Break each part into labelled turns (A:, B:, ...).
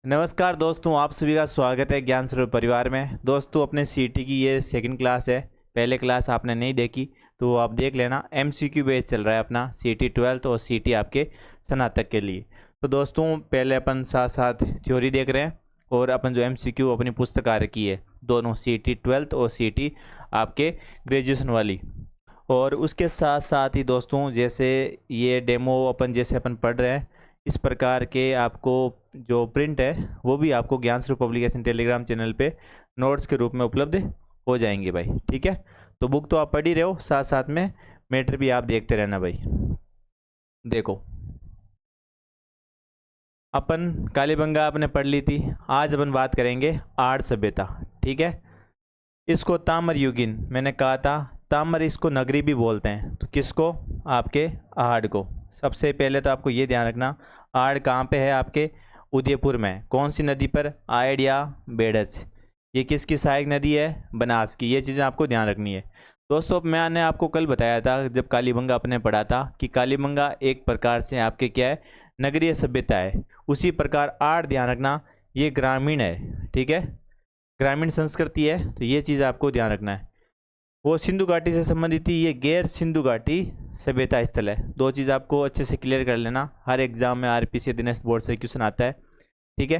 A: नमस्कार दोस्तों, आप सभी का स्वागत है ज्ञान स्वरूप परिवार में। दोस्तों, अपने सीटी की ये सेकंड क्लास है। पहले क्लास आपने नहीं देखी तो आप देख लेना। एमसीक्यू बेस चल रहा है अपना सीटी 12th और सीटी आपके स्नातक के लिए। तो दोस्तों, पहले अपन साथ साथ थ्योरी देख रहे हैं और अपन जो एमसीक्यू अपनी पुस्तकारे की है, दोनों सीटी 12th और सीटी आपके ग्रेजुएशन वाली। और उसके साथ साथ ही दोस्तों, जैसे ये डेमो अपन पढ़ रहे हैं, इस प्रकार के आपको जो प्रिंट है वो भी आपको ज्ञान स्वरूप पब्लिकेशन टेलीग्राम चैनल पे नोट्स के रूप में उपलब्ध हो जाएंगे भाई। ठीक है, तो बुक तो आप पढ़ ही रहे हो, साथ साथ में मैटर भी आप देखते रहना भाई। देखो, अपन कालीबंगा आपने पढ़ ली थी। आज अपन बात करेंगे आर्य सभ्यता। ठीक है, इसको ताम्र युगीन मैंने कहा था। ताम्र इसको नगरी भी बोलते हैं। तो किसको? आपके आहड़ को। सबसे पहले तो आपको ये ध्यान रखना, आहड़ कहाँ पे है? आपके उदयपुर में। कौन सी नदी पर? आयड या बेड़च। ये किसकी सहायक नदी है? बनास की। ये चीज़ें आपको ध्यान रखनी है। दोस्तों, मैंने आपको कल बताया था जब कालीबंगा अपने पढ़ा था कि कालीबंगा एक प्रकार से आपके क्या है? नगरीय सभ्यता है। उसी प्रकार आड़ ध्यान रखना, ये ग्रामीण है। ठीक है, ग्रामीण संस्कृति है। तो ये चीज़ आपको ध्यान रखना है। वो सिंधु घाटी से संबंधित थी, ये गैर सिंधु घाटी सभ्यता स्थल है। दो चीज़ आपको अच्छे से क्लियर कर लेना। हर एग्जाम में आरपीसी दिनेश बोर्ड से क्वेश्चन आता है। ठीक है,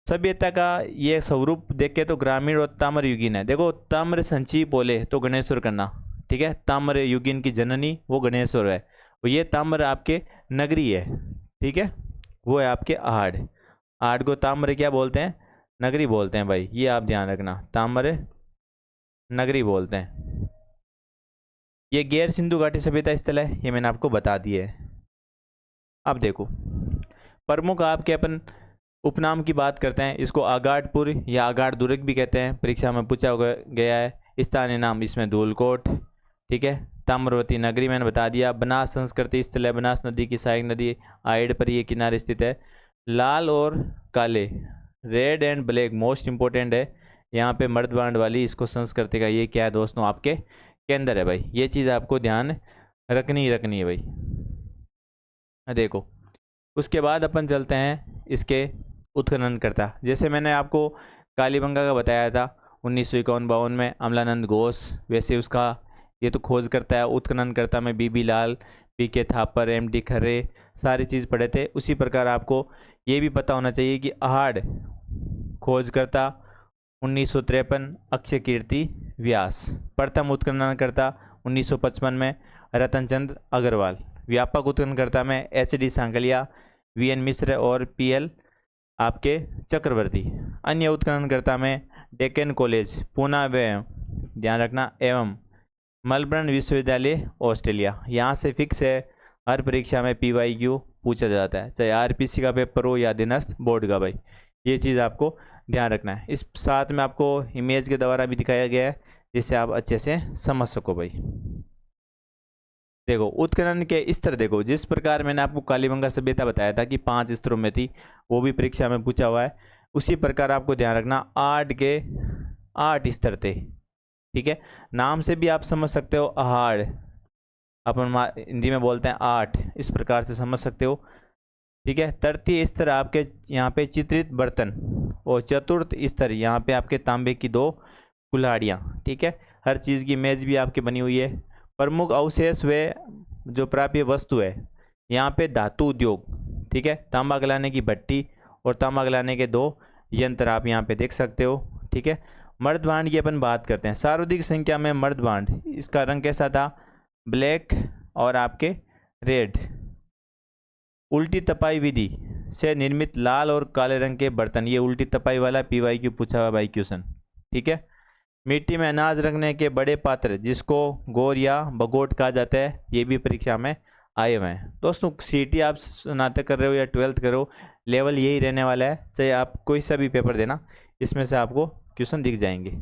A: सभ्यता का ये स्वरूप देख के तो ग्रामीण और ताम्र युगीन है। देखो, ताम्र संची बोले तो गणेश्वर करना। ठीक है, ताम्र युगीन की जननी वो गणेश्वर है। और ये ताम्र आपके नगरी है। ठीक है, वो है आपके आहड़। आहड़ को ताम्र क्या बोलते हैं? नगरी बोलते हैं भाई। ये आप ध्यान रखना, ताम्र नगरी बोलते हैं। ये गैर सिंधु घाटी सभ्यता स्थल है, ये मैंने आपको बता दिया है। अब देखो, प्रमुख आपके अपन उपनाम की बात करते हैं। इसको आगाड़पुर या आगाड़ दुर्ग भी कहते हैं, परीक्षा में पूछा गया है। स्थानीय नाम इसमें धूलकोट। ठीक है, ताम्रवती नगरी मैंने बता दिया। बनास संस्कृति स्थल है, बनास नदी की सहायक नदी आइड पर ये किनारे स्थित है। लाल और काले, red and black most important है। यहाँ पे मर्द बांड वाली इसको संस्कृति का ये क्या है दोस्तों? आपके केंद्र है भाई। ये चीज़ आपको ध्यान रखनी ही रखनी है भाई। देखो, उसके बाद अपन चलते हैं इसके उत्खननकर्ता। जैसे मैंने आपको कालीबंगा का बताया था 1951-52 में अमलानंद घोष, वैसे उसका ये तो खोज करता है। उत्खननकर्ता में बीबी लाल, पीके थापर, एमडी खर्रे, सारी चीज़ पढ़े थे। उसी प्रकार आपको ये भी पता होना चाहिए कि आहड़ खोजकर्ता 1953 अक्षय कीर्ति व्यास। प्रथम उत्खननकर्ता 1955 में रतनचंद्र अग्रवाल। व्यापक उत्खननकर्ता में एच.डी. सांगलिया, वी.एन. मिश्र और पी.एल. आपके चक्रवर्ती। अन्य उत्खननकर्ता में डेक्कन कॉलेज पूना व ध्यान रखना एवं मेलबर्न विश्वविद्यालय ऑस्ट्रेलिया। यहाँ से फिक्स है, हर परीक्षा में PYQ पूछा जाता है, चाहे आरपीसी का पेपर हो या दिनस्थ बोर्ड का भाई। ये चीज़ आपको ध्यान रखना है। इस साथ में आपको इमेज के द्वारा भी दिखाया गया है, जिससे आप अच्छे से समझ सको भाई। देखो, उत्खनन के स्तर देखो, जिस प्रकार मैंने आपको कालीबंगा सभ्यता बताया था कि 5 स्तरों में थी, वो भी परीक्षा में पूछा हुआ है। उसी प्रकार आपको ध्यान रखना, 8 के 8 स्तर थे। ठीक है, नाम से भी आप समझ सकते हो, आहड़ अपन हिंदी में बोलते हैं 8, इस प्रकार से समझ सकते हो। ठीक है, तृतीय स्तर आपके यहाँ पे चित्रित बर्तन, और चतुर्थ स्तर यहाँ पे आपके तांबे की 2 कुल्हाड़ियाँ। ठीक है, हर चीज़ की मेज भी आपकी बनी हुई है। प्रमुख अवशेष व जो प्राप्य वस्तु है, यहाँ पे धातु उद्योग। ठीक है, तांबा गलाने की भट्टी और तांबा गलाने के 2 यंत्र आप यहाँ पे देख सकते हो। ठीक है, मर्द भांड की अपन बात करते हैं। सर्वाधिक संख्या में मर्द भांड, इसका रंग कैसा था? ब्लैक और आपके रेड। उल्टी तपाई विधि से निर्मित लाल और काले रंग के बर्तन, ये उल्टी तपाई वाला PYQ पूछा हुआ भाई क्वेश्चन। ठीक है, मिट्टी में अनाज रखने के बड़े पात्र, जिसको गोर या बगोट कहा जाता है, ये भी परीक्षा में आए हुए हैं। दोस्तों, सीटी आप स्नातक कर रहे हो या 12th कर रहे हो, लेवल यही रहने वाला है। चाहे आप कोई सा भी पेपर देना, इसमें से आपको क्वेश्चन दिख जाएंगे।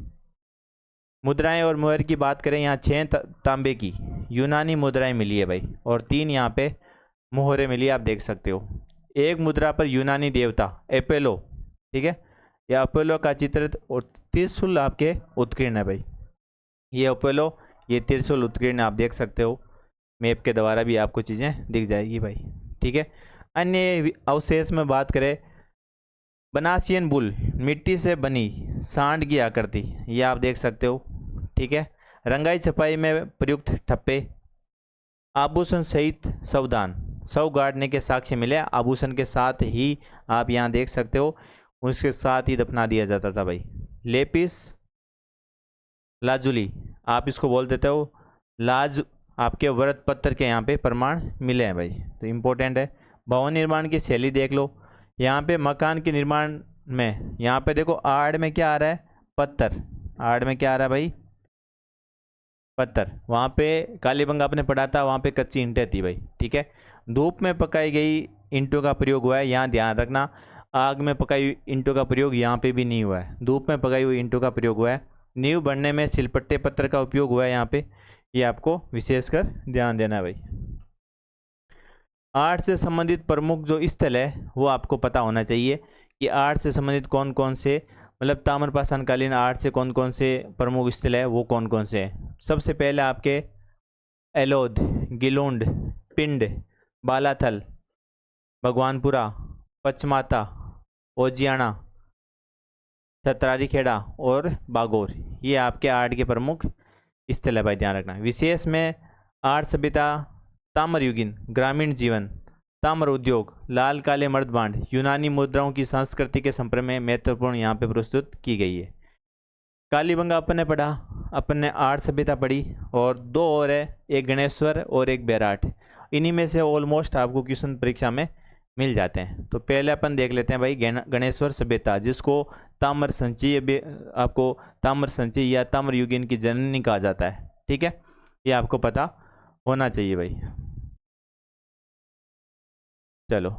A: मुद्राएं और मुहर की बात करें, यहाँ 6 तांबे की यूनानी मुद्राएं मिली है भाई, और 3 यहाँ पे मोहरे मिली, आप देख सकते हो। एक मुद्रा पर यूनानी देवता अपोलो, ठीक है, या अपोलो का चित्र और त्रिशूल आपके उत्कीर्ण है भाई। ये अपोलो, ये त्रिशूल उत्कीर्ण आप देख सकते हो। मैप के द्वारा भी आपको चीज़ें दिख जाएगी भाई। ठीक है, अन्य अवशेष में बात करें बनासियन बुल, मिट्टी से बनी सांड की आकृति, ये आप देख सकते हो। ठीक है। रंगाई छपाई में प्रयुक्त ठप्पे, आभूषण सहित सावधान, शव गाड़ने के साक्ष्य मिले। आभूषण के साथ ही आप यहाँ देख सकते हो, उसके साथ ही दफना दिया जाता था भाई। लेपिस लाजुली, आप इसको बोल देते हो लाज, आपके व्रत पत्र के यहाँ पे प्रमाण मिले हैं भाई, तो इम्पोर्टेंट है। भवन निर्माण की शैली देख लो। यहाँ पे मकान के निर्माण में, यहाँ पे देखो आड़ में क्या आ रहा है, पत्थर। आड़ में क्या आ रहा है भाई, पत्थर। वहाँ पे कालीबंगा आपने पढ़ा था, वहाँ पे कच्ची ईंटें थी भाई। ठीक है। धूप में पकाई गई ईंटों का प्रयोग हुआ है, यहाँ ध्यान रखना। आग में पकाई हुई ईंटों का प्रयोग यहाँ पे भी नहीं हुआ है, धूप में पकाई हुई ईंटों का प्रयोग हुआ है। नींव बनने में सिलपट्टे पत्थर का उपयोग हुआ है यहाँ पे, ये आपको विशेषकर ध्यान देना है भाई। आर्ट से संबंधित प्रमुख जो स्थल है वो आपको पता होना चाहिए कि आर्ट से संबंधित कौन कौन से, मतलब ताम्रपाषाणकालीन आर्ट से कौन कौन से प्रमुख स्थल है वो कौन कौन से हैं। सबसे पहले आपके एलोद, गिलोंड, पिंड, बालाथल, भगवानपुरा, पचमाता, ओजियाना, सतरारीखेड़ा और बागोर, ये आपके आर्ट के प्रमुख स्थल है भाई, ध्यान रखना। विशेष में आर्ट सभ्यता, ताम्रयुगीन, ग्रामीण जीवन, ताम्र उद्योग, लाल काले मर्दबांड, यूनानी मुद्राओं की संस्कृति के संपर्क में महत्वपूर्ण यहाँ पे प्रस्तुत की गई है। कालीबंगा अपन ने पढ़ा, अपन ने आर्ट सभ्यता पढ़ी, और दो और है, एक गणेश्वर और एक बैराट। इन्हीं में से ऑलमोस्ट आपको क्वेश्चन परीक्षा में मिल जाते हैं। तो पहले अपन देख लेते हैं भाई गणेश्वर सभ्यता, जिसको ताम्र संचयी, आपको ताम्र संचयी या ताम्रयुगीन की जननी कहा जाता है। ठीक है, ये आपको पता होना चाहिए भाई। चलो,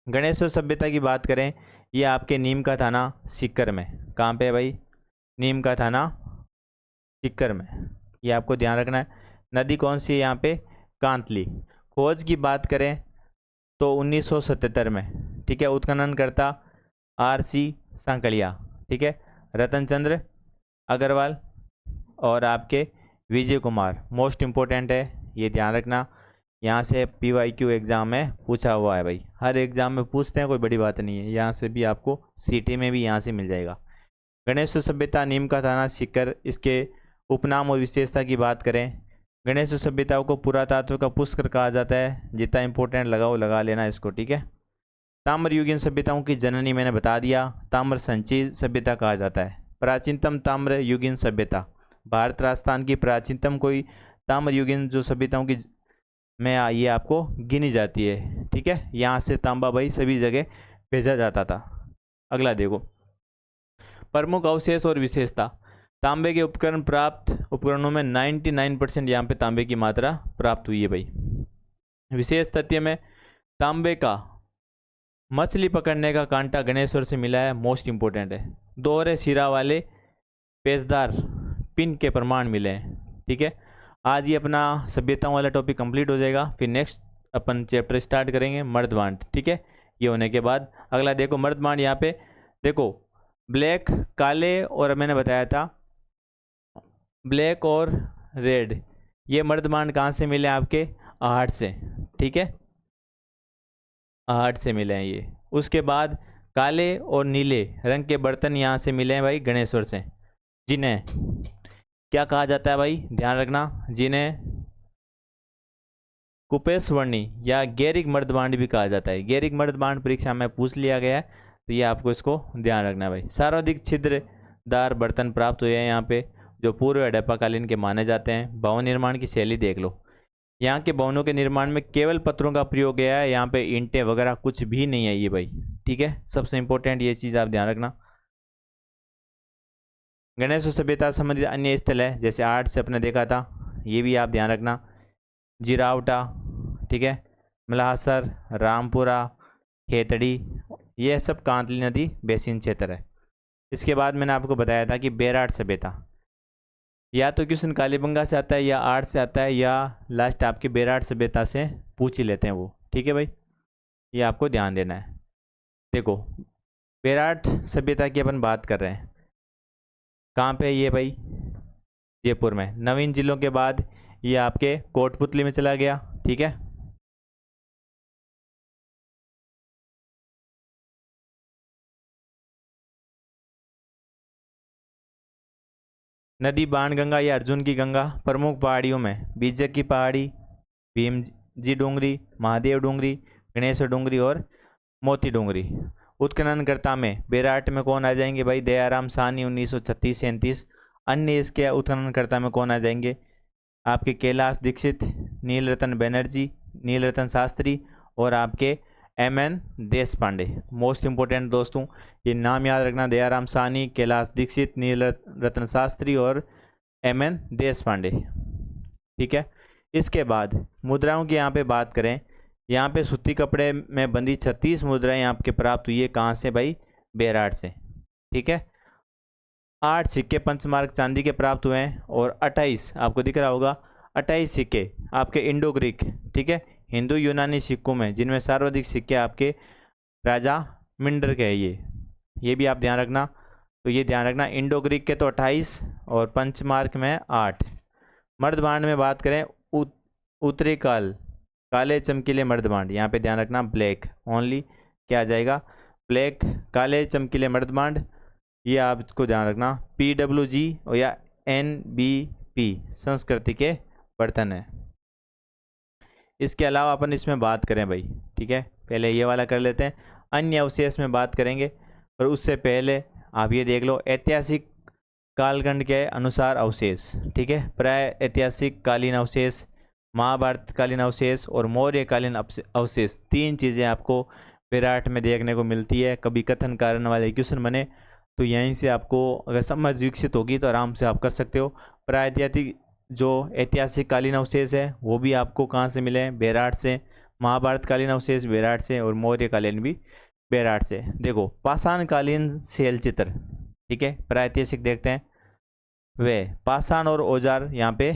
A: गणेश्वर सभ्यता की बात करें, ये आपके नीम का थाना सीकर में, कहाँ पे है भाई, नीम का थाना सीकर में, ये आपको ध्यान रखना है। नदी कौन सी है यहाँ पे, कांतली। खोज की बात करें तो 1977 में, ठीक है, उत्खनन करता RC सांकलिया, ठीक है, रतन चंद्र अग्रवाल और आपके विजय कुमार। मोस्ट इम्पोर्टेंट है, ये ध्यान रखना, यहाँ से PYQ एग्ज़ाम में पूछा हुआ है भाई, हर एग्ज़ाम में पूछते हैं, कोई बड़ी बात नहीं है। यहाँ से भी आपको CT में भी यहाँ से मिल जाएगा। गणेश सभ्यता, नीम का थाना सीकर। इसके उपनाम और विशेषता की बात करें, गणेश सभ्यता को पुरातत्व का पुष्कर कहा जाता है, जितना इंपॉर्टेंट लगाओ लगा लेना इसको। ठीक है। ताम्रयुगीन सभ्यताओं की जननी मैंने बता दिया, ताम्र संचयी सभ्यता कहा जाता है। प्राचीनतम ताम्रयुगीन सभ्यता, भारत राजस्थान की प्राचीनतम कोई ताम्रयुगीन जो सभ्यताओं की में ये आपको गिनी जाती है। ठीक है, यहाँ से तांबा भाई सभी जगह भेजा जाता था। अगला देखो, प्रमुख अवशेष और विशेषता। तांबे के उपकरणों में 99% यहाँ पे तांबे की मात्रा प्राप्त हुई है भाई। विशेष तथ्य में तांबे का मछली पकड़ने का कांटा गणेश्वर से मिला है, मोस्ट इंपोर्टेंट है। दोहरे सिरा वाले पेचदार पिन के प्रमाण मिले हैं। ठीक है, आज ये अपना सभ्यताओं वाला टॉपिक कंप्लीट हो जाएगा, फिर नेक्स्ट अपन चैप्टर स्टार्ट करेंगे मर्दबांड। ठीक है, ये होने के बाद अगला देखो मर्दबांड। यहाँ पे देखो ब्लैक, काले और मैंने बताया था ब्लैक और रेड, ये मर्दबांड कहाँ से मिले आपके, आहट से। ठीक है, आहट से मिले हैं ये। उसके बाद काले और नीले रंग के बर्तन यहाँ से मिले हैं भाई गणेश्वर से, जिन्हें क्या कहा जाता है भाई, ध्यान रखना, जिन्हें कुपेशवर्णी या गैरिक मर्दबांड भी कहा जाता है। गैरिक मर्दबांड परीक्षा में पूछ लिया गया है, तो ये आपको इसको ध्यान रखना है भाई। सर्वाधिक छिद्रदार बर्तन प्राप्त हुए हैं यहाँ पे, जो पूर्व हड़प्पाकालीन के माने जाते हैं। भवन निर्माण की शैली देख लो, यहाँ के भवनों के निर्माण में केवल पत्थरों का प्रयोग किया है, यहाँ पे ईंटें वगैरह कुछ भी नहीं है ये भाई। ठीक है, सबसे इंपॉर्टेंट ये चीज़ आप ध्यान रखना। गणेश सभ्यता संबंधित अन्य स्थल है, जैसे आर्ट से अपने देखा था, ये भी आप ध्यान रखना। जिरावटा, ठीक है, मल्हासर, रामपुरा, खेतड़ी, ये सब कांतली नदी बेसिन क्षेत्र है। इसके बाद मैंने आपको बताया था कि बेराट सभ्यता, या तो क्वेश्चन कालीबंगा से आता है या आर्ट से आता है, या लास्ट आपके बेराट सभ्यता से पूछ ही लेते हैं वो। ठीक है भाई, ये आपको ध्यान देना है। देखो बेराट सभ्यता की अपन बात कर रहे हैं, कहाँ पे ये भाई, जयपुर में। नवीन जिलों के बाद ये आपके कोटपुतली में चला गया। ठीक है, नदी बाणगंगा या अर्जुन की गंगा। प्रमुख पहाड़ियों में बीजक की पहाड़ी, भीमजी डूंगरी, महादेव डूंगरी, गणेश डूंगरी और मोती डूंगरी। उत्खननकर्ता में बेराट में कौन आ जाएंगे भाई? दयाराम साहनी 1936-37। अन्य इसके उत्खननकर्ता में कौन आ जाएंगे? आपके कैलाश दीक्षित, नीलरतन बनर्जी, नीलरतन शास्त्री और आपके एम.एन. देश पांडे। मोस्ट इंपोर्टेंट दोस्तों, ये नाम याद रखना, दयाराम साहनी, कैलाश दीक्षित, नीलरतन शास्त्री और एम.एन. देश पांडे। ठीक है। इसके बाद मुद्राओं की यहाँ पे बात करें, यहाँ पे सूती कपड़े में बंधी 36 मुद्राएं आपके प्राप्त हुई है। कहाँ से भाई? बेराट से। ठीक है। 8 सिक्के पंचमार्क चांदी के प्राप्त हुए हैं और 28, आपको दिख रहा होगा, 28 सिक्के आपके इंडो ग्रीक, ठीक है, हिंदू यूनानी सिक्कों में, जिनमें सर्वाधिक सिक्के आपके राजा मिंडर के हैं। ये भी आप ध्यान रखना। तो ये ध्यान रखना, इंडो ग्रीक के तो 28 और पंचमार्क में 8। मर्दबांड में बात करें, उत्तरी काले चमकीले मर्दबांड, यहाँ पे ध्यान रखना ब्लैक ओनली, क्या आ जाएगा? ब्लैक, काले चमकीले मर्दबांड, ये आपको ध्यान रखना। PWG या NBP संस्कृति के बर्तन है। इसके अलावा अपन इसमें बात करें भाई, ठीक है, पहले ये वाला कर लेते हैं, अन्य अवशेष में बात करेंगे। और उससे पहले आप ये देख लो, ऐतिहासिक कालखंड के अनुसार अवशेष, ठीक है, प्राय ऐतिहासिक कालीन अवशेष, महाभारत कालीन अवशेष और मौर्य कालीन अवशेष, 3 चीज़ें आपको बेराट में देखने को मिलती है। कभी कथन कारण वाले क्वेश्चन बने तो यहीं से आपको अगर समझ विकसित होगी तो आराम से आप कर सकते हो। प्रायैतिहासिक जो ऐतिहासिक कालीन अवशेष है वो भी आपको कहाँ से मिले हैं? बेराट से। महाभारत कालीन अवशेष बेराट से और मौर्य कालीन भी बेराट से। देखो, पाषाण कालीन शैल चित्र, ठीक है, प्रायैतिहासिक देखते हैं। वे पाषाण और औजार यहाँ पे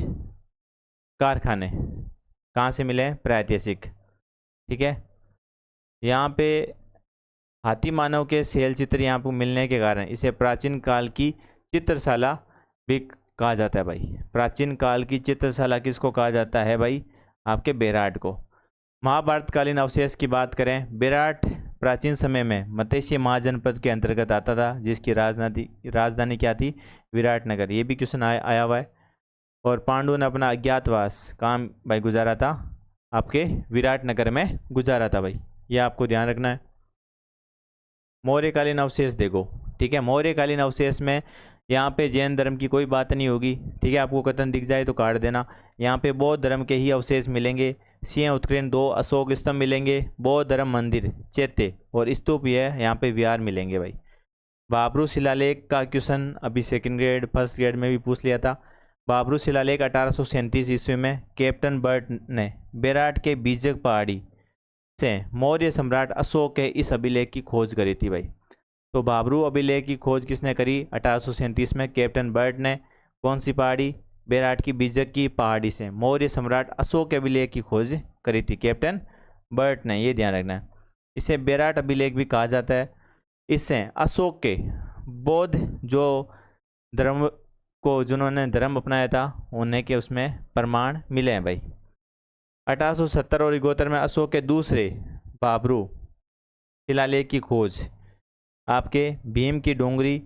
A: कारखाने कहाँ से मिले हैं? प्रायैतिहासिक। ठीक है। यहाँ पे हाथी मानव के शैल चित्र यहाँ पर मिलने के कारण इसे प्राचीन काल की चित्रशाला भी कहा जाता है भाई। प्राचीन काल की चित्रशाला किसको कहा जाता है भाई? आपके बेराट को। महाभारत कालीन अवशेष की बात करें, बेराट प्राचीन समय में मत्स्य महाजनपद के अंतर्गत आता था, जिसकी राजधानी क्या थी? विराटनगर। ये भी क्वेश्चन आया हुआ है। और पांडवों ने अपना अज्ञातवास कहाँ भाई गुजारा था? आपके विराटनगर में गुजारा था भाई, ये आपको ध्यान रखना है। मौर्यकालीन अवशेष देखो, ठीक है, मौर्यकालीन अवशेष में यहाँ पे जैन धर्म की कोई बात नहीं होगी, ठीक है, आपको कथन दिख जाए तो काट देना। यहाँ पे बौद्ध धर्म के ही अवशेष मिलेंगे। सिंह उत्कीर्ण 2 अशोक स्तंभ मिलेंगे, बौद्ध धर्म मंदिर, चैत्य और स्तूप है, यहाँ पे विहार मिलेंगे भाई। बाबरू शिलालेख का क्वेश्चन अभी सेकंड ग्रेड फर्स्ट ग्रेड में भी पूछ लिया था। बाबरू शिलालेख 1837 ईस्वी में कैप्टन बर्ट ने बेराट के बीजक पहाड़ी से मौर्य सम्राट अशोक के इस अभिलेख की खोज करी थी भाई। तो बाबरू अभिलेख की खोज किसने करी? 1837 में कैप्टन बर्ट ने। कौन सी पहाड़ी? बेराट की बीजक की पहाड़ी से मौर्य सम्राट अशोक के अभिलेख की खोज करी थी कैप्टन बर्ट ने, ये ध्यान रखना है। इसे बेराट अभिलेख भी कहा जाता है। इससे अशोक के बौद्ध जो धर्म को जिन्होंने धर्म अपनाया था उन्हें के उसमें प्रमाण मिले हैं भाई। 1870 और 71 में अशोक के दूसरे बाबरू शिलालेख की खोज आपके भीम की डोंगरी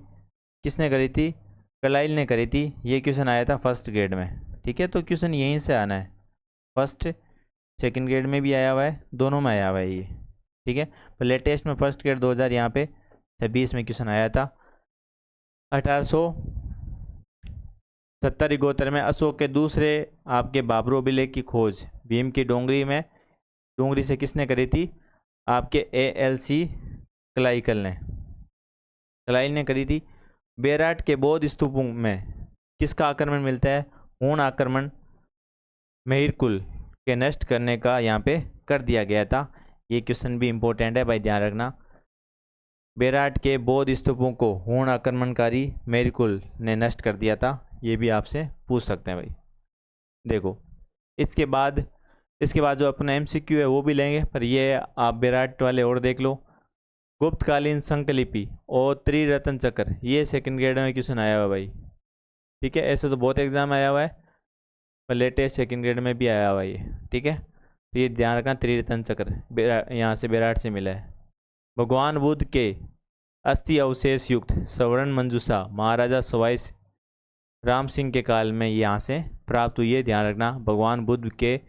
A: किसने करी थी? कलाइल ने करी थी। ये क्वेश्चन आया था फर्स्ट ग्रेड में, ठीक है, तो क्वेश्चन यहीं से आना है। फर्स्ट सेकंड ग्रेड में भी आया हुआ है, दोनों में आया हुआ है ये, ठीक है। तो लेटेस्ट में फर्स्ट ग्रेड 2000 यहाँ पे 26 में क्वेश्चन आया था। 1870-71 में अशोक के दूसरे आपके बाबरू अभिलेख की खोज भीम की डोंगरी से किसने करी थी? आपके ALC कलाइल ने करी थी। बेराट के बौद्ध स्तूपों में किसका आक्रमण मिलता है? हूण आक्रमण मेहिरकुल के नष्ट करने का यहाँ पे कर दिया गया था। ये क्वेश्चन भी इम्पोर्टेंट है भाई, ध्यान रखना। बेराट के बौद्ध स्तूपों को हूण आक्रमणकारी मेहिरकुल ने नष्ट कर दिया था, ये भी आपसे पूछ सकते हैं भाई। देखो, इसके बाद जो अपना MCQ है वो भी लेंगे, पर ये आप बेराट वाले और देख लो। गुप्तकालीन संकलिपि और त्रिरत्न चक्र, ये सेकंड ग्रेड में क्वेश्चन आया हुआ है भाई, ठीक है। ऐसे तो बहुत एग्जाम आया हुआ है, पर लेटेस्ट सेकंड ग्रेड में भी आया हुआ है ये, ठीक है। तो ये ध्यान रखना, त्रिरत्न चक्र यहाँ से बेराट से मिला है। भगवान बुद्ध के अस्थि अवशेष युक्त स्वर्ण मंजूषा महाराजा सवाई राम सिंह के काल में यहाँ से प्राप्त हुई है। ध्यान रखना, भगवान बुद्ध के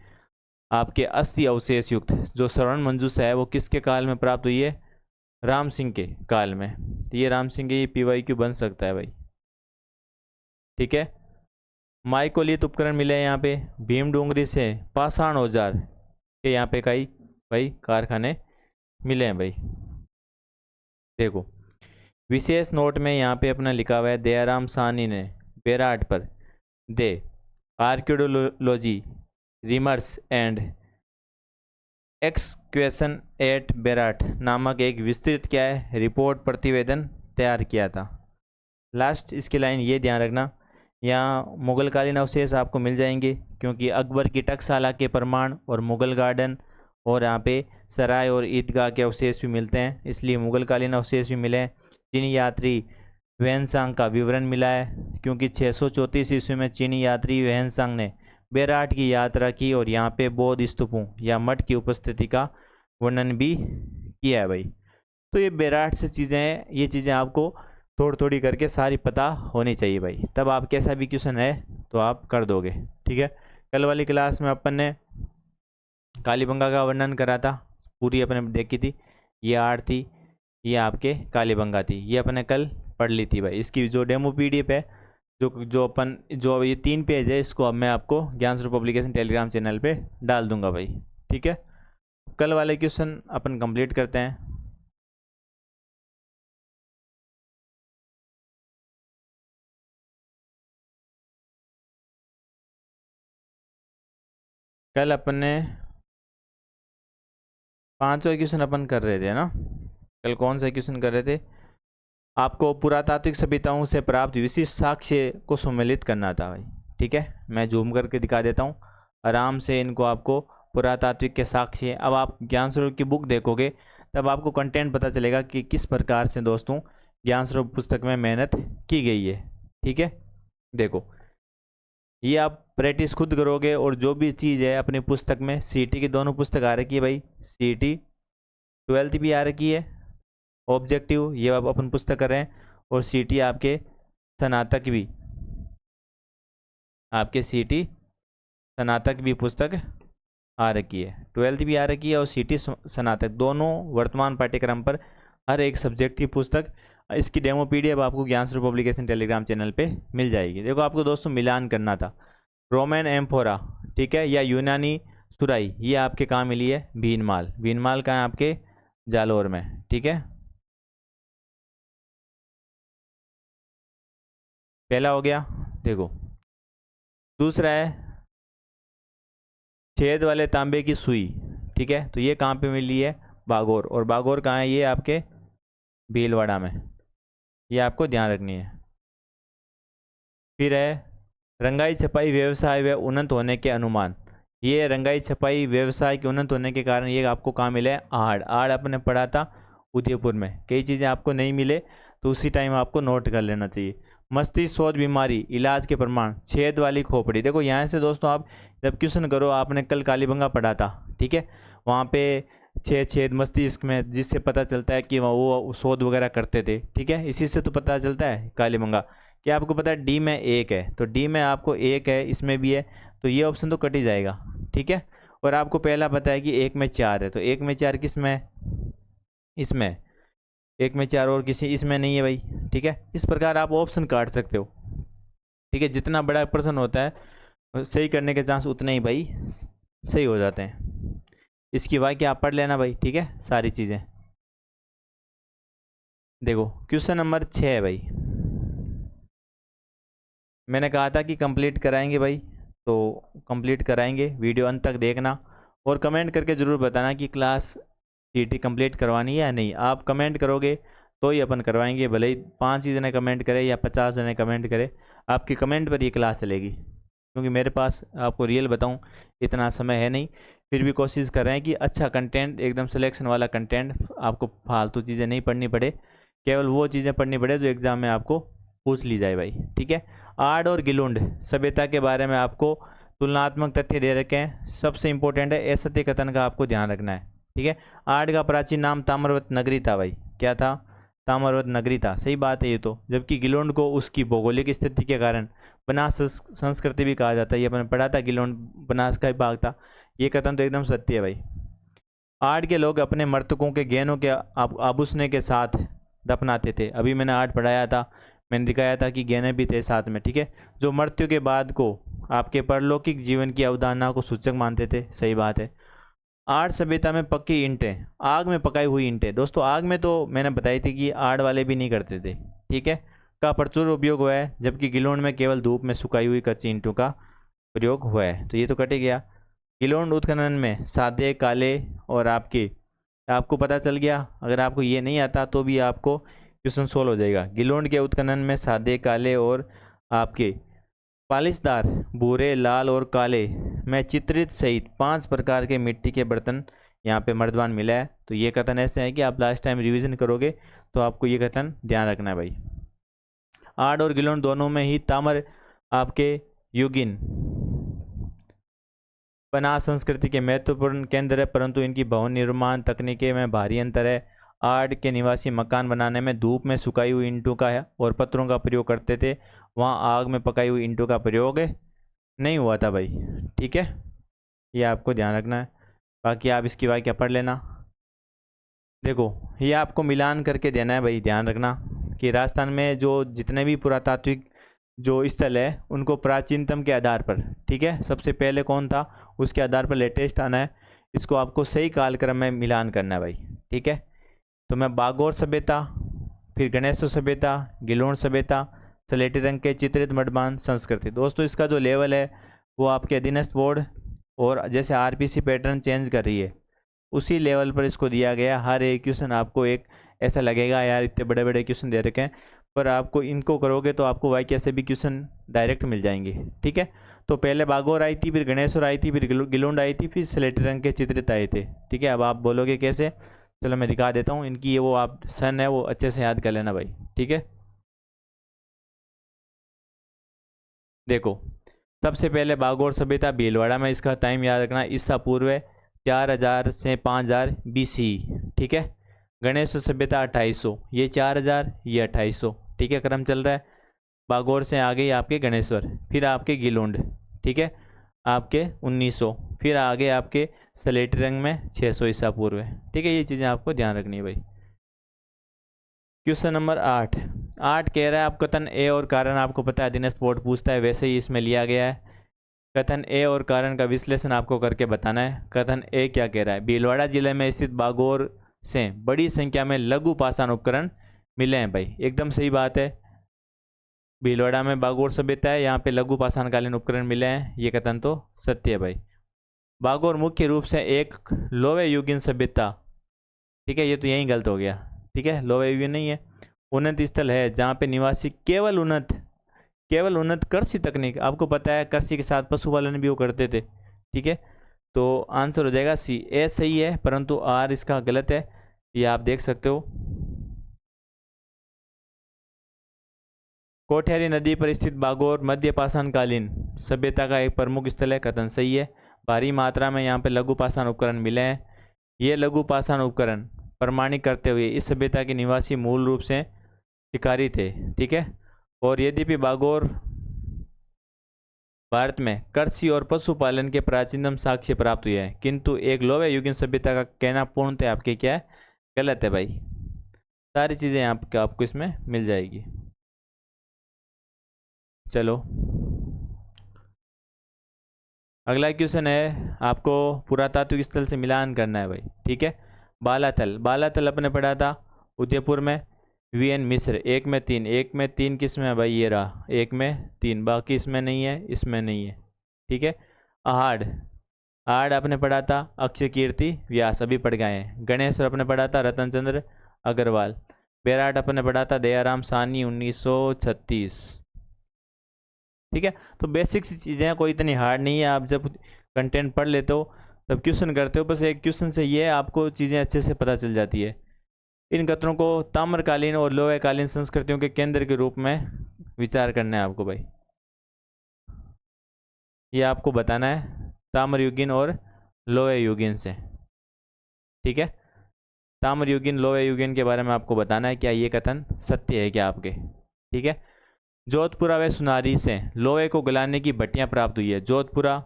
A: आपके अस्थि अवशेष युक्त जो स्वर्ण मंजूषा है वो किसके काल में प्राप्त हुई है? राम सिंह के काल में। तो ये राम सिंह के, ये PYQ बन सकता है भाई। ठीक है, माइकोलिथ उपकरण मिले हैं यहाँ पे। भीम डोंगरी से पाषाण औजार के यहाँ पे कई भाई कारखाने मिले हैं भाई। देखो विशेष नोट में यहाँ पे अपना लिखा हुआ है, दयाराम साहनी ने बेराट पर दे आर्कियोलॉजी रिमर्स एंड एक्सक्वेशन एट बेराट नामक एक विस्तृत क्या है रिपोर्ट प्रतिवेदन तैयार किया था। लास्ट इसकी लाइन ये ध्यान रखना, यहाँ मुगलकालीन अवशेष आपको मिल जाएंगे क्योंकि अकबर की टकसाला के प्रमाण और मुगल गार्डन और यहाँ पे सराय और ईदगाह के अवशेष भी मिलते हैं, इसलिए मुगलकालीन अवशेष भी मिले हैं। चीनी यात्री वैनसांग का विवरण मिला है क्योंकि 634 ईस्वी में चीनी यात्री वैनसांग ने बेराट की यात्रा की और यहाँ पे बौद्ध स्तूपों या मठ की उपस्थिति का वर्णन भी किया है भाई। तो ये बेराट से चीज़ें हैं, ये चीज़ें आपको थोड़ी थोड़ी करके सारी पता होनी चाहिए भाई, तब आप कैसा भी क्वेश्चन है तो आप कर दोगे। ठीक है, कल वाली क्लास में अपन ने कालीबंगा का वर्णन करा था, पूरी अपने देखी थी। ये आर्ट थी, ये आपके कालीबंगा थी, ये अपने कल पढ़ ली थी भाई। इसकी जो डेमो PDF है जो ये 3 पेज है, इसको अब मैं आपको ज्ञान स्वरूप पब्लिकेशन टेलीग्राम चैनल पे डाल दूंगा भाई। ठीक है, कल वाले क्वेश्चन अपन कंप्लीट करते हैं। कल अपन ने 5वां क्वेश्चन अपन कर रहे थे ना, कल कौन सा क्वेश्चन कर रहे थे? आपको पुरातात्विक सभ्यताओं से प्राप्त विशिष्ट साक्ष्य को सम्मिलित करना था भाई। ठीक है, मैं जूम करके दिखा देता हूँ आराम से इनको, आपको पुरातात्विक के साक्ष्य। अब आप ज्ञान स्वरूप की बुक देखोगे तब आपको कंटेंट पता चलेगा कि किस प्रकार से दोस्तों ज्ञान स्वरूप पुस्तक में मेहनत की गई है। ठीक है, देखो ये आप प्रैक्टिस खुद करोगे और जो भी चीज़ है अपनी पुस्तक में, CET की दोनों पुस्तक आ रखी है भाई, CET 12th भी आ रखी है, ऑब्जेक्टिव ये आप अपन पुस्तक कर रहे हैं, और CET आपके स्नातक भी, आपके CET स्नातक भी पुस्तक आ रखी है, 12th भी आ रखी है और CET स्नातक दोनों वर्तमान पाठ्यक्रम पर हर एक सब्जेक्ट की पुस्तक, इसकी डेमो PDF आपको ज्ञान स्वरूप पब्लिकेशन टेलीग्राम चैनल पे मिल जाएगी। देखो आपको दोस्तों मिलान करना था, रोमन एम्फोरा, ठीक है, या यूनानी सुराई, ये आपके कहाँ मिली है? भीनमाल। भीनमाल कहाँ है? आपके जालोर में। ठीक है, पहला हो गया। देखो दूसरा है छेद वाले तांबे की सुई। ठीक है, तो ये कहाँ पे मिली है? बागोर। और बागोर कहाँ है? ये आपके भीलवाड़ा में, ये आपको ध्यान रखनी है। फिर है रंगाई छपाई व्यवसाय व उन्नत होने के अनुमान। ये रंगाई छपाई व्यवसाय के उन्नत होने के कारण ये आपको कहाँ मिले? आहड़। आहड़ अपने पढ़ा था उदयपुर में। कई चीज़ें आपको नहीं मिले तो उसी टाइम आपको नोट कर लेना चाहिए। मस्तिष्क शोध बीमारी इलाज के प्रमाण, छेद वाली खोपड़ी। देखो यहाँ से दोस्तों आप जब क्वेश्चन करो, आपने कल कालीबंगा पढ़ा था, ठीक है, वहाँ पे छेद मस्तिष्क में, जिससे पता चलता है कि वो शोध वगैरह करते थे। ठीक है, इसी से तो पता चलता है कालीबंगा। क्या आपको पता है D में 1 है, तो D में आपको 1 है, इसमें भी है, तो ये ऑप्शन तो कट ही जाएगा। ठीक है, और आपको पहला पता है कि 1 में 4 है, तो 1 में 4 किस में है? इसमें। 1 में 4 और किसी इसमें नहीं है भाई। ठीक है, इस प्रकार आप ऑप्शन काट सकते हो। ठीक है, जितना बड़ा प्रश्न होता है सही करने के चांस उतने ही भाई सही हो जाते हैं। इसकी वाक्य आप पढ़ लेना भाई। ठीक है, सारी चीज़ें। देखो क्वेश्चन नंबर 6 है भाई, मैंने कहा था कि कंप्लीट कराएंगे भाई, तो कंप्लीट कराएंगे। वीडियो अंत तक देखना और कमेंट करके ज़रूर बताना कि क्लास CET कंप्लीट करवानी है या नहीं। आप कमेंट करोगे तो ही अपन करवाएंगे, भले ही 5 ही जने कमेंट करें या 50 जने कमेंट करें, आपके कमेंट पर ये क्लास चलेगी। क्योंकि मेरे पास आपको रियल बताऊं इतना समय है नहीं, फिर भी कोशिश कर रहे हैं कि अच्छा कंटेंट, एकदम सिलेक्शन वाला कंटेंट, आपको फालतू चीज़ें नहीं पढ़नी पड़े, केवल वो चीज़ें पढ़नी पड़े जो एग्ज़ाम में आपको पूछ ली जाए भाई। ठीक है, आर्ड और गिलुंड सभ्यता के बारे में आपको तुलनात्मक तथ्य दे रखे हैं। सबसे इंपॉर्टेंट है असत्य कथन का आपको ध्यान रखना है। ठीक है, आर्ड का प्राचीन नाम ताम्रवत नगरी था भाई। क्या था? ताम्रवत नगरी था, सही बात है ये तो। जबकि गिलोंड को उसकी भौगोलिक स्थिति के कारण बनास संस्कृति भी कहा जाता है, ये अपने पढ़ा था, गिलोन बनास का ही भाग था। ये कथन तो एकदम सत्य है भाई। आड़ के लोग अपने मृतकों के गहनों के आभूषण के साथ दफनाते थे। अभी मैंने आड़ पढ़ाया था, मैंने दिखाया था कि गहने भी थे साथ में, ठीक है, जो मृत्यु के बाद को आपके परलौकिक जीवन की अवधारणा को सूचक मानते थे। सही बात है। आड़ सभ्यता में पक्की ईंटें, आग में पकाई हुई ईंटें। दोस्तों आग में तो मैंने बताई थी कि आड़ वाले भी नहीं करते थे, ठीक है, का प्रचुर उपयोग हुआ है, जबकि गिलोन में केवल धूप में सुखाई हुई कच्ची ईंटों का प्रयोग हुआ है। तो ये तो कट ही गया। गिलोन उत्खनन में सादे, काले और आपको पता चल गया। अगर आपको ये नहीं आता तो भी आपको क्वेश्चन सोल्व हो जाएगा। गिलोन के उत्खनन में सादे, काले और आपके पालिशदार भूरे, लाल और काले में चित्रित सहित 5 प्रकार के मिट्टी के बर्तन यहाँ पे मर्दवान मिला है। तो ये कथन ऐसे है कि आप लास्ट टाइम रिवीजन करोगे तो आपको ये कथन ध्यान रखना है भाई। आड़ और गिलोन दोनों में ही ताम्र आपके युगिन बनास संस्कृति के महत्वपूर्ण केंद्र है, परंतु इनकी भवन निर्माण तकनीके में भारी अंतर है। आड़ के निवासी मकान बनाने में धूप में सुखाई हुई ईंटों का और पत्थरों का प्रयोग करते थे, वहाँ आग में पकाई हुई ईंटों का प्रयोग नहीं हुआ था भाई, ठीक है, ये आपको ध्यान रखना है। बाकी आप इसकी व्याख्या पढ़ लेना। देखो ये आपको मिलान करके देना है भाई, ध्यान रखना कि राजस्थान में जो जितने भी पुरातात्विक जो स्थल है उनको प्राचीनतम के आधार पर, ठीक है, सबसे पहले कौन था उसके आधार पर लेटेस्ट आना है, इसको आपको सही कालक्रम में मिलान करना है भाई, ठीक है। तो मैं बागोर सभ्यता, फिर गणेश सभ्यता, गिलोन सभ्यता, स्लेटी रंग के चित्रित मडबान संस्कृति। दोस्तों इसका जो लेवल है वो आपके अधीनस्थ बोर्ड और जैसे आरपीसी पैटर्न चेंज कर रही है उसी लेवल पर इसको दिया गया। हर एक क्वेश्चन आपको एक ऐसा लगेगा यार इतने बड़े बड़े क्वेश्चन दे रखे हैं, पर आपको इनको करोगे तो आपको वाई से भी क्वेश्चन डायरेक्ट मिल जाएंगे, ठीक है। तो पहले बागोर आई थी, फिर गणेश्वर आई थी, फिर गिलोंड आई थी, फिर स्लेटी रंग के चित्रित आए थे, ठीक है। अब आप बोलोगे कैसे, चलो मैं दिखा देता हूँ इनकी, ये वो आप सन है वो अच्छे से याद कर लेना भाई, ठीक है। देखो सबसे पहले बागोर सभ्यता भीलवाड़ा में, इसका टाइम याद रखना, ईसा पूर्व 4000 से 5000 BC, ठीक है। गणेश सभ्यता 2800, ये 4000, ये 2800, ठीक है, क्रम चल रहा है। बागोर से आगे ही आपके गणेश्वर, फिर आपके गिलोंड, ठीक है, आपके 1900, फिर आगे आपके स्लेटी रंग में 600 ईसा पूर्व, ठीक है। ये चीज़ें आपको ध्यान रखनी है भाई। क्वेश्चन नंबर 8 कह रहा है, आप कथन ए और कारण आपको पता है अधीनस्थ बोर्ड पूछता है, वैसे ही इसमें लिया गया है। कथन ए और कारण का विश्लेषण आपको करके बताना है। कथन ए क्या कह रहा है, भीलवाड़ा जिले में स्थित बागोर से बड़ी संख्या में लघु पाषाण उपकरण मिले हैं भाई, एकदम सही बात है। भीलवाड़ा में बागोर सभ्यता है, यहाँ पे लघु पाषाणकालीन उपकरण मिले हैं, ये कथन तो सत्य है भाई। बागोर मुख्य रूप से एक लोहे युगीन सभ्यता, ठीक है, ये तो यही गलत हो गया, ठीक है, लोहे युगीन नहीं है, उन्नत स्थल है जहाँ पे निवासी केवल उन्नत कृषि तकनीक, आपको पता है कृषि के साथ पशुपालन भी वो करते थे, ठीक है। तो आंसर हो जाएगा सी। ए सही है परंतु आर इसका गलत है, ये आप देख सकते हो। कोठेरी नदी पर स्थित बागोर मध्य पाषाणकालीन सभ्यता का एक प्रमुख स्थल है, कथन सही है। भारी मात्रा में यहाँ पे लघु पाषाण उपकरण मिले हैं, ये लघु पाषाण उपकरण प्रमाणित करते हुए इस सभ्यता के निवासी मूल रूप से शिकारी थे, ठीक है। और यद्यपि बागोर भारत में कृषि और पशुपालन के प्राचीनतम साक्ष्य प्राप्त हुए हैं, किंतु एक लोहे युगीन सभ्यता का कहना पूर्णतः आपके क्या है, गलत है भाई। सारी चीज़ें आपको इसमें मिल जाएगी। चलो अगला क्वेश्चन है, आपको पुरातात्विक स्थल से मिलान करना है भाई, ठीक है। बालाथल अपने पढ़ा था उदयपुर में। VN मिश्र 1 में 3, 1 में 3 किस में है भाई, ये रहा 1 में 3, बाकी इसमें नहीं है, इसमें नहीं है, ठीक है। आड़ अपने पढ़ा था अक्षय कीर्ति व्यास, अभी पढ़ गए हैं। गणेश्वर अपने पढ़ा था रतन चंद्र अग्रवाल। बैराट अपने पढ़ा था दयाराम साहनी 1936, ठीक है। तो बेसिक्स चीज़ें कोई इतनी हार्ड नहीं है, आप जब कंटेंट पढ़ लेते हो तब क्वेश्चन करते हो, बस एक क्वेश्चन से ये आपको चीज़ें अच्छे से पता चल जाती है। इन कथनों को ताम्रकालीन और लोहेकालीन संस्कृतियों के केंद्र के रूप में विचार करना है आपको भाई, ये आपको बताना है ताम्र युगीन और लोहे युगीन से, ठीक है। ताम्र युगीन लोहे युगीन के बारे में आपको बताना है क्या ये कथन सत्य है क्या आपके, ठीक है। जोधपुरा व सुनारी से लोहे को गलाने की भट्टियाँ प्राप्त हुई है। जोधपुरा,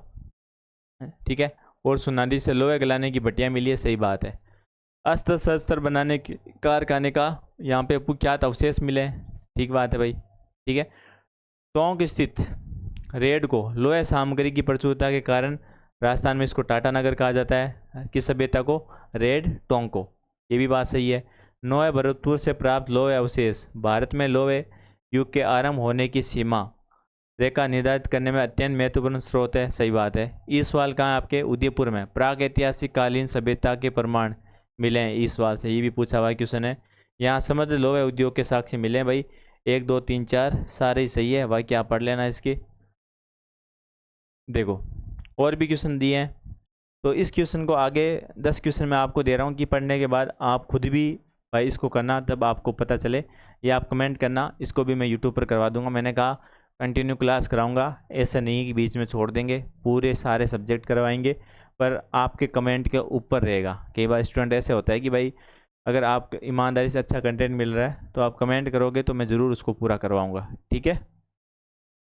A: ठीक है, और सुनारी से लोहे गलाने की भट्टियाँ मिली है, सही बात है। अस्त्र शस्त्र बनाने के कारखाने का यहाँ पे कुख्यात अवशेष मिले, ठीक बात है भाई, ठीक है। टोंक स्थित रेड को लोहे सामग्री की प्रचुरता के कारण राजस्थान में इसको टाटा नगर कहा जाता है। किस सभ्यता को? रेड टोंक को, ये भी बात सही है। नोए भरतपुर से प्राप्त लोहे अवशेष भारत में लोहे युग के आरंभ होने की सीमा रेखा निर्धारित करने में अत्यंत महत्वपूर्ण स्रोत है, सही बात है। ये सवाल कहाँ है आपके? उदयपुर में प्राग ऐतिहासिक कालीन सभ्यता के प्रमाण मिले हैं इस सवाल से, ये भी पूछा हुआ क्वेश्चन है। यहाँ समृद्ध लोहे उद्योग के साक्ष्य मिले हैं भाई, 1 2 3 4 सारे ही सही है भाई, क्या पढ़ लेना इसकी। देखो और भी क्वेश्चन दिए हैं, तो इस क्वेश्चन को आगे 10 क्वेश्चन मैं आपको दे रहा हूँ कि पढ़ने के बाद आप खुद भी भाई इसको करना, तब आपको पता चले, या आप कमेंट करना, इसको भी मैं यूट्यूब पर करवा दूंगा। मैंने कहा कंटिन्यू क्लास कराऊंगा, ऐसा नहीं कि बीच में छोड़ देंगे, पूरे सारे सब्जेक्ट करवाएंगे, पर आपके कमेंट के ऊपर रहेगा। कई बार स्टूडेंट ऐसे होता है कि भाई अगर आप ईमानदारी से अच्छा कंटेंट मिल रहा है तो आप कमेंट करोगे तो मैं ज़रूर उसको पूरा करवाऊँगा, ठीक है।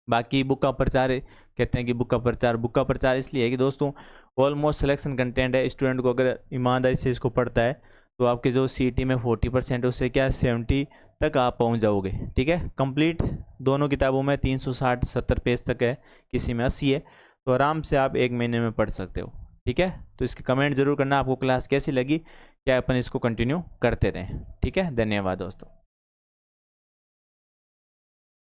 A: बाकी बुक का प्रचार, कहते हैं कि बुक का प्रचार इसलिए है कि दोस्तों ऑलमोस्ट सिलेक्शन कंटेंट है, स्टूडेंट को अगर ईमानदारी से इसको पढ़ता है तो आपके जो सीटी में 40% उससे क्या 70 तक आप पहुंच जाओगे, ठीक है। कंप्लीट दोनों किताबों में 360-70 पेज तक है, किसी में 80 है, तो आराम से आप 1 महीने में पढ़ सकते हो, ठीक है। तो इसके कमेंट जरूर करना आपको क्लास कैसी लगी, क्या अपन इसको कंटिन्यू करते रहें, ठीक है। धन्यवाद दोस्तों।